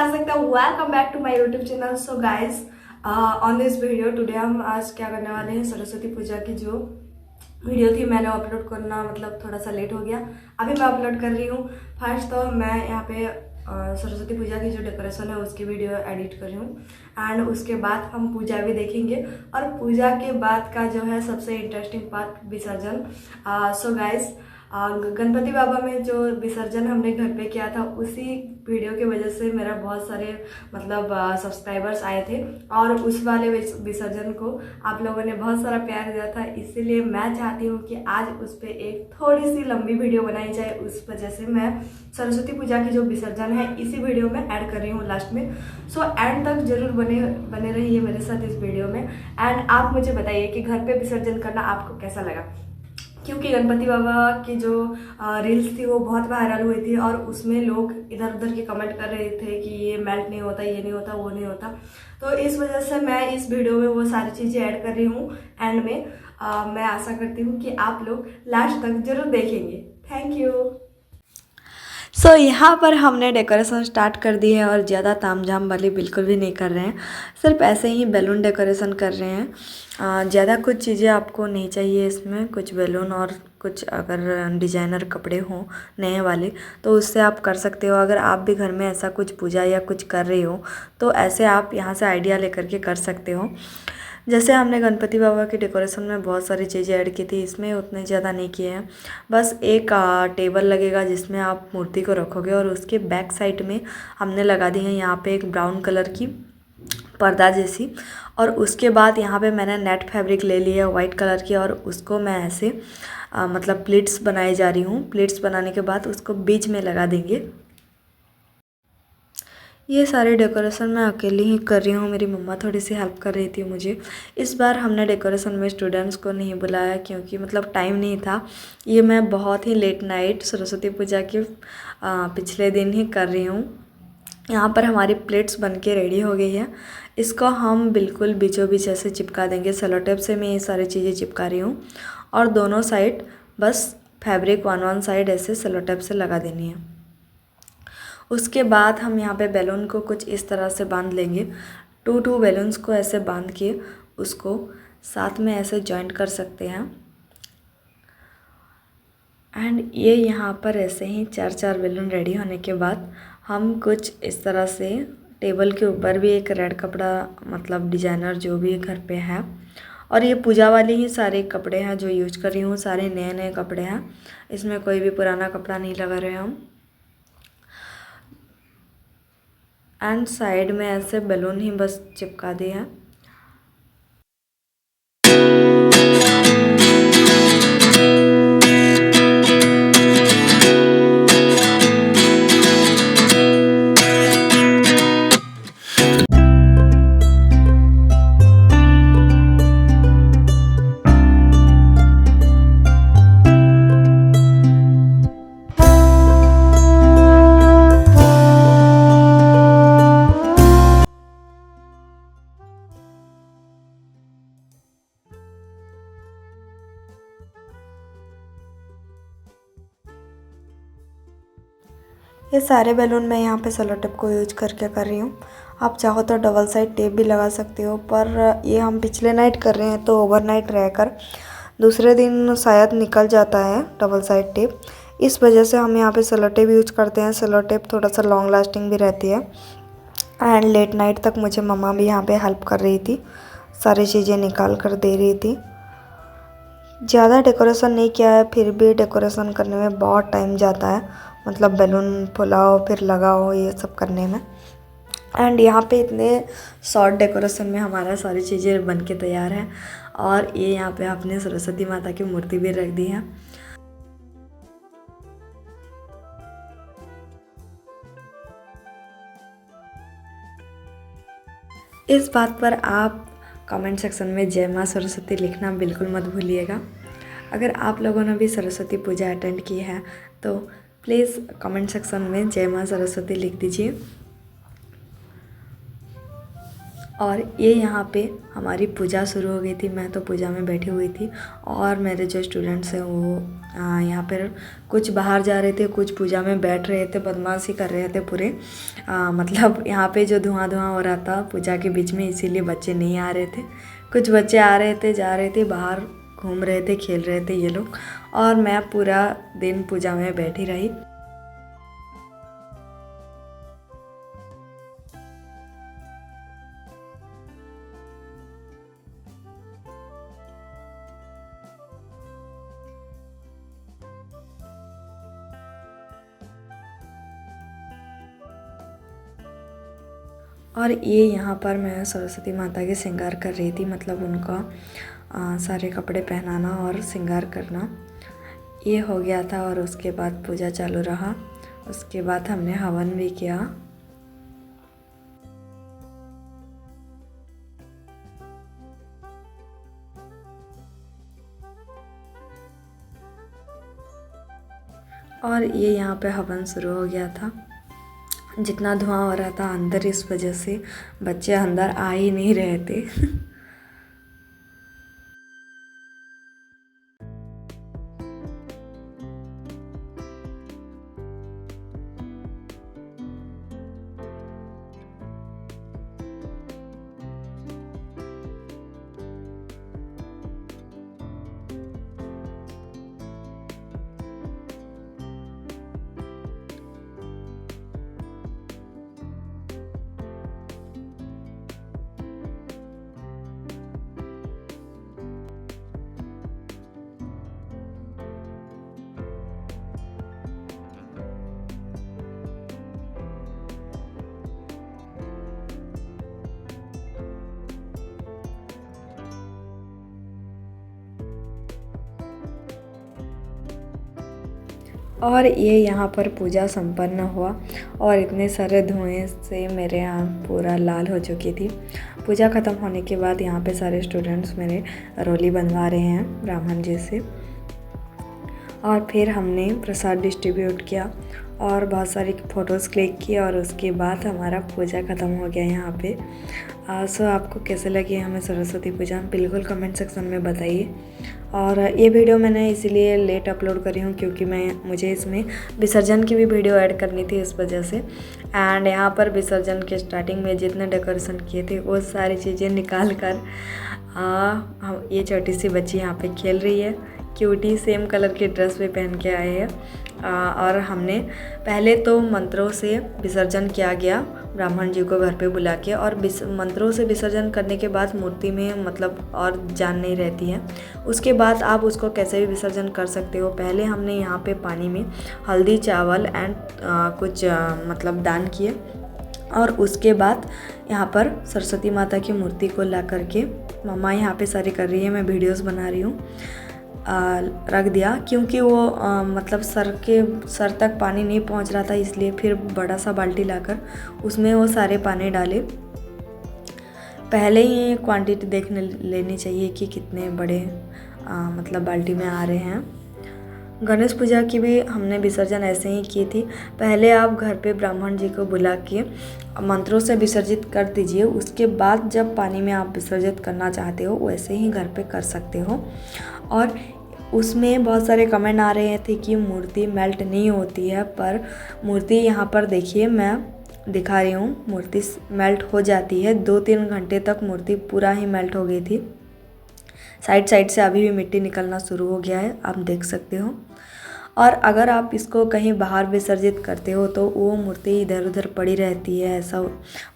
आ सकता है। Welcome back to my YouTube channel. So guys, on this video today हम आज क्या करने वाले हैं, सरस्वती पूजा की जो वीडियो थी मैंने अपलोड करना मतलब थोड़ा सा लेट हो गया, अभी मैं अपलोड कर रही हूँ। फर्स्ट तो मैं यहाँ पे सरस्वती पूजा की जो डेकोरेशन है उसकी वीडियो एडिट कर रही हूँ एंड उसके बाद हम पूजा भी देखेंगे और पूजा के बाद का जो है सबसे इंटरेस्टिंग पार्ट विसर्जन। सो गाइस, गणपति बाबा में जो विसर्जन हमने घर पे किया था उसी वीडियो की वजह से मेरा बहुत सारे मतलब सब्सक्राइबर्स आए थे और उस वाले विसर्जन को आप लोगों ने बहुत सारा प्यार दिया था, इसीलिए मैं चाहती हूँ कि आज उस पर एक थोड़ी सी लंबी वीडियो बनाई जाए। उस वजह से मैं सरस्वती पूजा की जो विसर्जन है इसी वीडियो में ऐड कर रही हूँ लास्ट में। सो एंड तक जरूर बने रहिए मेरे साथ इस वीडियो में एंड आप मुझे बताइए कि घर पे विसर्जन करना आपको कैसा लगा, क्योंकि गणपति बाबा की जो रील्स थी वो बहुत वायरल हुई थी और उसमें लोग इधर उधर के कमेंट कर रहे थे कि ये मेल्ट नहीं होता, ये नहीं होता, वो नहीं होता। तो इस वजह से मैं इस वीडियो में वो सारी चीज़ें ऐड कर रही हूँ एंड में। मैं आशा करती हूँ कि आप लोग लास्ट तक जरूर देखेंगे। Thank you. सो यहाँ पर हमने डेकोरेशन स्टार्ट कर दी है और ज़्यादा तामझाम वाली बिल्कुल भी नहीं कर रहे हैं, सिर्फ ऐसे ही बैलून डेकोरेशन कर रहे हैं। ज़्यादा कुछ चीज़ें आपको नहीं चाहिए इसमें, कुछ बैलून और कुछ अगर डिजाइनर कपड़े हों नए वाले तो उससे आप कर सकते हो। अगर आप भी घर में ऐसा कुछ पूजा या कुछ कर रहे हो तो ऐसे आप यहाँ से आइडिया लेकर के कर सकते हो। जैसे हमने गणपति बाबा के डेकोरेशन में बहुत सारी चीज़ें ऐड की थी, इसमें उतने ज़्यादा नहीं किए हैं। बस एक टेबल लगेगा जिसमें आप मूर्ति को रखोगे और उसके बैक साइड में हमने लगा दी है यहाँ पे एक ब्राउन कलर की पर्दा जैसी, और उसके बाद यहाँ पे मैंने नेट फैब्रिक ले ली है वाइट कलर की और उसको मैं ऐसे मतलब प्लेट्स बनाई जा रही हूँ। प्लेट्स बनाने के बाद उसको बीच में लगा देंगे। ये सारे डेकोरेशन मैं अकेली ही कर रही हूँ, मेरी मम्मा थोड़ी सी हेल्प कर रही थी मुझे। इस बार हमने डेकोरेशन में स्टूडेंट्स को नहीं बुलाया क्योंकि मतलब टाइम नहीं था। ये मैं बहुत ही लेट नाइट सरस्वती पूजा के पिछले दिन ही कर रही हूँ। यहाँ पर हमारी प्लेट्स बनके रेडी हो गई है। इसको हम बिल्कुल बीचों बीच ऐसे चिपका देंगे। सेलो टेप से मैं ये सारी चीज़ें चिपका रही हूँ और दोनों साइड बस फैब्रिक वन साइड ऐसे सेलो टेप से लगा देनी है। उसके बाद हम यहाँ पे बैलून को कुछ इस तरह से बांध लेंगे। टू बैलून्स को ऐसे बांध के उसको साथ में ऐसे जॉइंट कर सकते हैं एंड ये यहाँ पर ऐसे ही चार बैलून रेडी होने के बाद हम कुछ इस तरह से टेबल के ऊपर भी एक रेड कपड़ा मतलब डिजाइनर जो भी घर पे है, और ये पूजा वाले ही सारे कपड़े हैं जो यूज कर रही हूँ, सारे नए नए कपड़े हैं, इसमें कोई भी पुराना कपड़ा नहीं लगा रहे हम। एंड साइड में ऐसे बैलून ही बस चिपका दिए हैं। ये सारे बैलून मैं यहाँ पे सेलो टेप को यूज करके कर रही हूँ। आप चाहो तो डबल साइड टेप भी लगा सकते हो, पर ये हम पिछले नाइट कर रहे हैं तो ओवरनाइट रहकर दूसरे दिन शायद निकल जाता है डबल साइड टेप। इस वजह से हम यहाँ पे सेलो टेप यूज करते हैं। सेलो टेप थोड़ा सा लॉन्ग लास्टिंग भी रहती है एंड लेट नाइट तक मुझे मम्मा भी यहाँ पे हेल्प कर रही थी, सारी चीज़ें निकाल कर दे रही थी। ज़्यादा डेकोरेशन नहीं किया है, फिर भी डेकोरेशन करने में बहुत टाइम जाता है, मतलब बैलून फुलाओ फिर लगाओ ये सब करने में। एंड यहाँ पे इतने शॉर्ट डेकोरेशन में हमारा सारी चीज़ें बन के तैयार है और ये यहाँ पे आपने सरस्वती माता की मूर्ति भी रख दी है। इस बात पर आप कमेंट सेक्शन में जय माँ सरस्वती लिखना बिल्कुल मत भूलिएगा। अगर आप लोगों ने भी सरस्वती पूजा अटेंड की है तो प्लीज़ कमेंट सेक्शन में जय माँ सरस्वती लिख दीजिए। और ये यहाँ पे हमारी पूजा शुरू हो गई थी, मैं तो पूजा में बैठी हुई थी और मेरे जो स्टूडेंट्स हैं वो यहाँ पर कुछ बाहर जा रहे थे, कुछ पूजा में बैठ रहे थे, बदमाशी कर रहे थे पूरे। मतलब यहाँ पे जो धुआं धुआं हो रहा था पूजा के बीच में, इसीलिए बच्चे नहीं आ रहे थे। कुछ बच्चे आ रहे थे, जा रहे थे, बाहर घूम रहे थे, खेल रहे थे ये लोग, और मैं पूरा दिन पूजा में बैठी रही। और ये यहाँ पर मैं सरस्वती माता के श्रृंगार कर रही थी, मतलब उनका सारे कपड़े पहनाना और श्रृंगार करना ये हो गया था। और उसके बाद पूजा चालू रहा। उसके बाद हमने हवन भी किया। और ये यहाँ पे हवन शुरू हो गया था। जितना धुआं हो रहा था अंदर, इस वजह से बच्चे अंदर आ ही नहीं रहे थे। और ये यहाँ पर पूजा संपन्न हुआ और इतने सारे धुएं से मेरे आँख पूरा लाल हो चुकी थी। पूजा ख़त्म होने के बाद यहाँ पे सारे स्टूडेंट्स मेरे रोली बनवा रहे हैं ब्राह्मण जी से। और फिर हमने प्रसाद डिस्ट्रीब्यूट किया और बहुत सारी फ़ोटोज़ क्लिक की और उसके बाद हमारा पूजा ख़त्म हो गया यहाँ पे। सो आपको कैसे लगी हमें सरस्वती पूजा, बिल्कुल कमेंट सेक्शन में बताइए। और ये वीडियो मैंने इसीलिए लेट अपलोड करी हूँ क्योंकि मुझे इसमें विसर्जन की भी वीडियो ऐड करनी थी इस वजह से। एंड यहाँ पर विसर्जन के स्टार्टिंग में जितने डेकोरेशन किए थे वो सारी चीज़ें निकाल कर ये छोटी सी बच्ची यहाँ पे खेल रही है। क्यूटी सेम कलर की ड्रेस भी पहन के आए हैं। और हमने पहले तो मंत्रों से विसर्जन किया गया ब्राह्मण जी को घर पे बुला के, और मंत्रों से विसर्जन करने के बाद मूर्ति में मतलब और जान नहीं रहती है। उसके बाद आप उसको कैसे भी विसर्जन कर सकते हो। पहले हमने यहाँ पे पानी में हल्दी, चावल एंड कुछ मतलब दान किए, और उसके बाद यहाँ पर सरस्वती माता की मूर्ति को ला करके मम्मा यहाँ पे सारी कर रही है, मैं वीडियोस बना रही हूँ, रख दिया क्योंकि वो मतलब सर तक पानी नहीं पहुंच रहा था, इसलिए फिर बड़ा सा बाल्टी लाकर उसमें वो सारे पानी डाले। पहले ही क्वांटिटी देख लेनी चाहिए कि कितने बड़े मतलब बाल्टी में आ रहे हैं। गणेश पूजा की भी हमने विसर्जन ऐसे ही की थी। पहले आप घर पे ब्राह्मण जी को बुला के मंत्रों से विसर्जित कर दीजिए, उसके बाद जब पानी में आप विसर्जित करना चाहते हो वैसे ही घर पे कर सकते हो। और उसमें बहुत सारे कमेंट आ रहे थे कि मूर्ति मेल्ट नहीं होती है, पर मूर्ति यहाँ पर देखिए मैं दिखा रही हूँ, मूर्ति मेल्ट हो जाती है। 2-3 घंटे तक मूर्ति पूरा ही मेल्ट हो गई थी। साइड से अभी भी मिट्टी निकलना शुरू हो गया है, आप देख सकते हो। और अगर आप इसको कहीं बाहर विसर्जित करते हो तो वो मूर्ति इधर उधर पड़ी रहती है, ऐसा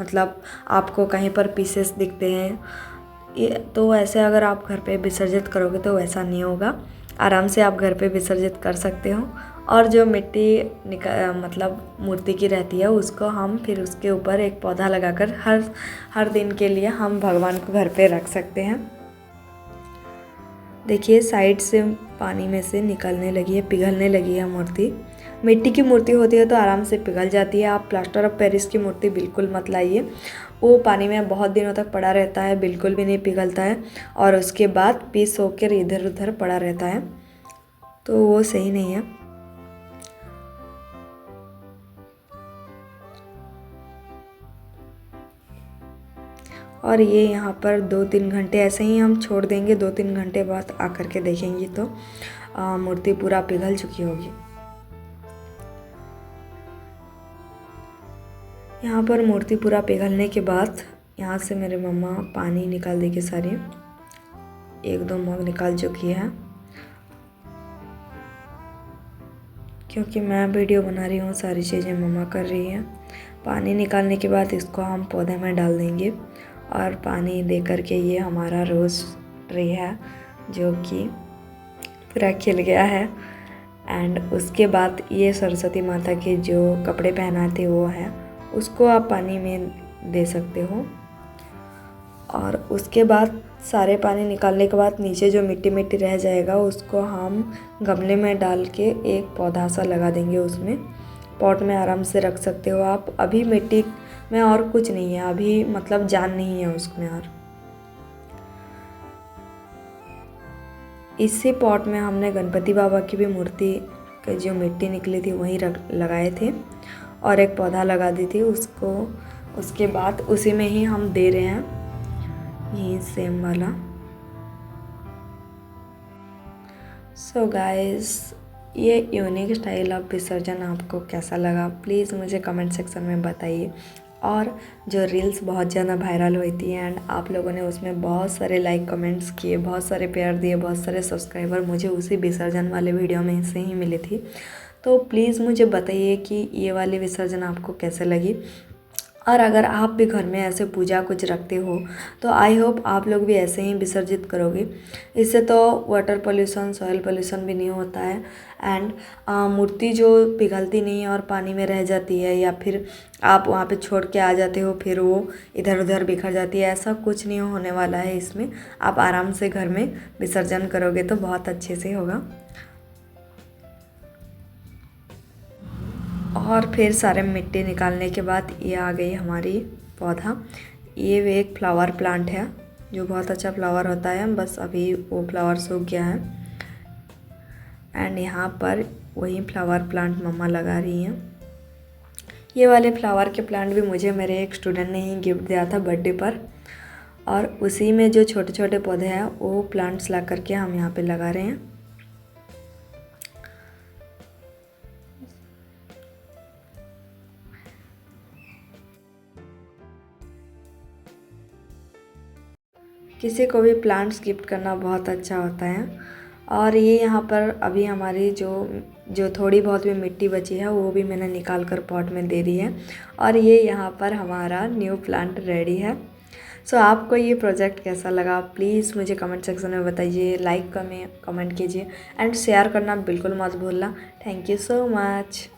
मतलब आपको कहीं पर पीसेस दिखते हैं। तो ऐसे अगर आप घर पे विसर्जित करोगे तो वैसा नहीं होगा, आराम से आप घर पे विसर्जित कर सकते हो। और जो मिट्टी मतलब मूर्ति की रहती है उसको हम फिर उसके ऊपर एक पौधा लगाकर हर दिन के लिए हम भगवान को घर पे रख सकते हैं। देखिए साइड से पानी में से निकलने लगी है, पिघलने लगी है मूर्ति। मिट्टी की मूर्ति होती है तो आराम से पिघल जाती है। आप प्लास्टर ऑफ पेरिस की मूर्ति बिल्कुल मत लाइए, वो पानी में बहुत दिनों तक पड़ा रहता है, बिल्कुल भी नहीं पिघलता है, और उसके बाद पीस होकर इधर उधर पड़ा रहता है, तो वो सही नहीं है। और ये यहाँ पर 2-3 घंटे ऐसे ही हम छोड़ देंगे। 2-3 घंटे बाद आकर के देखेंगे तो मूर्ति पूरा पिघल चुकी होगी। यहाँ पर मूर्ति पूरा पिघलने के बाद यहाँ से मेरे मम्मा पानी निकाल देगी सारी, 1-2 मग निकाल चुकी है। क्योंकि मैं वीडियो बना रही हूँ, सारी चीज़ें मम्मा कर रही हैं। पानी निकालने के बाद इसको हम पौधे में डाल देंगे और पानी दे करके ये हमारा रोज़ ट्री है जो कि पूरा खिल गया है। एंड उसके बाद ये सरस्वती माता के जो कपड़े पहनाते वो है, उसको आप पानी में दे सकते हो। और उसके बाद सारे पानी निकालने के बाद नीचे जो मिट्टी मिट्टी रह जाएगा उसको हम गमले में डाल के एक पौधा सा लगा देंगे। उसमें पॉट में आराम से रख सकते हो आप। अभी मिट्टी में और कुछ नहीं है, अभी मतलब जान नहीं है उसमें। और इसी पॉट में हमने गणपति बाबा की भी मूर्ति की जो मिट्टी निकली थी वहीं लगाए थे और एक पौधा लगा दी थी उसको। उसके बाद उसी में ही हम दे रहे हैं यही सेम वाला। सो गाइस, ये यूनिक स्टाइल ऑफ विसर्जन आपको कैसा लगा प्लीज़ मुझे कमेंट सेक्शन में बताइए। और जो रील्स बहुत ज़्यादा वायरल हुई थी एंड आप लोगों ने उसमें बहुत सारे लाइक कमेंट्स किए, बहुत सारे प्यार दिए, बहुत सारे सब्सक्राइबर मुझे उसी विसर्जन वाले वीडियो में से ही मिली थी। तो प्लीज़ मुझे बताइए कि ये वाली विसर्जन आपको कैसे लगी। और अगर आप भी घर में ऐसे पूजा कुछ रखते हो तो आई होप आप लोग भी ऐसे ही विसर्जित करोगे। इससे तो वाटर पोल्यूशन, सॉइल पोल्यूशन भी नहीं होता है। एंड मूर्ति जो पिघलती नहीं है और पानी में रह जाती है या फिर आप वहाँ पे छोड़ के आ जाते हो फिर वो इधर उधर बिखर जाती है, ऐसा कुछ नहीं होने वाला है इसमें। आप आराम से घर में विसर्जन करोगे तो बहुत अच्छे से होगा। और फिर सारे मिट्टी निकालने के बाद ये आ गई हमारी पौधा। ये भी एक फ्लावर प्लांट है जो बहुत अच्छा फ्लावर होता है, बस अभी वो फ्लावर सूख गया है। एंड यहाँ पर वही फ्लावर प्लांट मम्मा लगा रही हैं। ये वाले फ्लावर के प्लांट भी मुझे मेरे एक स्टूडेंट ने ही गिफ्ट दिया था बर्थडे पर। और उसी में जो छोटे छोटे पौधे हैं वो प्लांट्स ला करके हम यहाँ पे लगा रहे हैं। किसी को भी प्लांट्स गिफ्ट करना बहुत अच्छा होता है। और ये यहाँ पर अभी हमारी जो थोड़ी बहुत भी मिट्टी बची है वो भी मैंने निकाल कर पॉट में दे दी है। और ये यहाँ पर हमारा न्यू प्लांट रेडी है। सो आपको ये प्रोजेक्ट कैसा लगा प्लीज़ मुझे कमेंट सेक्शन में बताइए, लाइक कमेंट कीजिए एंड शेयर करना बिल्कुल मत भूलना। Thank you so much.